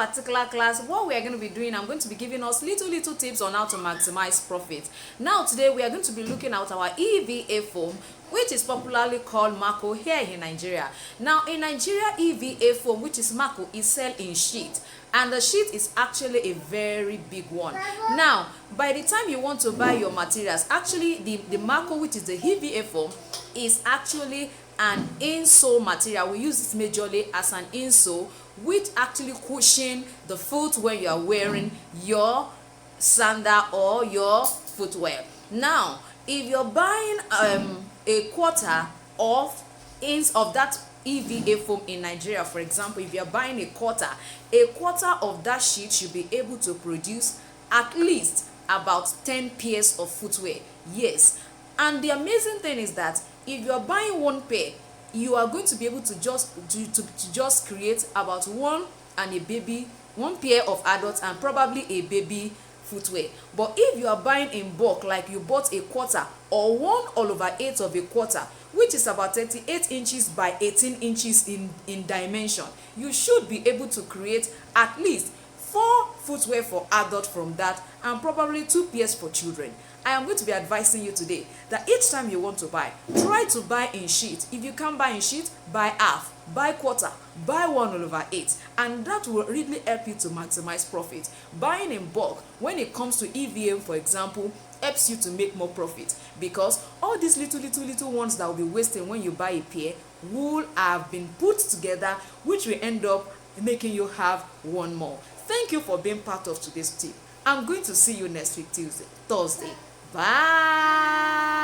particular class, what we are going to be doing, I'm going to be giving us little tips on how to maximize profit. Now today we are going to be looking at our EVA foam, which is popularly called Mako here in Nigeria. Now in Nigeria, EVA foam, which is Mako, is sold in sheet, and the sheet is actually a very big one. Now by the time you want to buy your materials, actually the Mako, which is the EVA foam, is actually an insole material. We use it majorly as an insole, which actually cushion the foot when you are wearing your sandal or your footwear. Now if you're buying a quarter of that EVA foam in Nigeria, for example, if you're buying a quarter of that sheet should be able to produce at least about 10 pairs of footwear. Yes, and the amazing thing is that if you're buying one pair, you are going to be able to just create about one pair of adults and probably a baby footwear. But if you are buying in bulk, like you bought a quarter or 1/8 of a quarter, which is about 38 inches by 18 inches in dimension, you should be able to create at least 4 footwear for adults from that, and probably 2 pairs for children. I am going to be advising you today that each time you want to buy, try to buy in sheet. If you can't buy in sheet, buy half, buy quarter, buy 1/8, and that will really help you to maximize profit. Buying in bulk, when it comes to EVA, for example, helps you to make more profit, because all these little ones that will be wasting when you buy a pair will have been put together, which will end up making you have one more. Thank you for being part of today's tip. I'm going to see you next week, Thursday. Bye.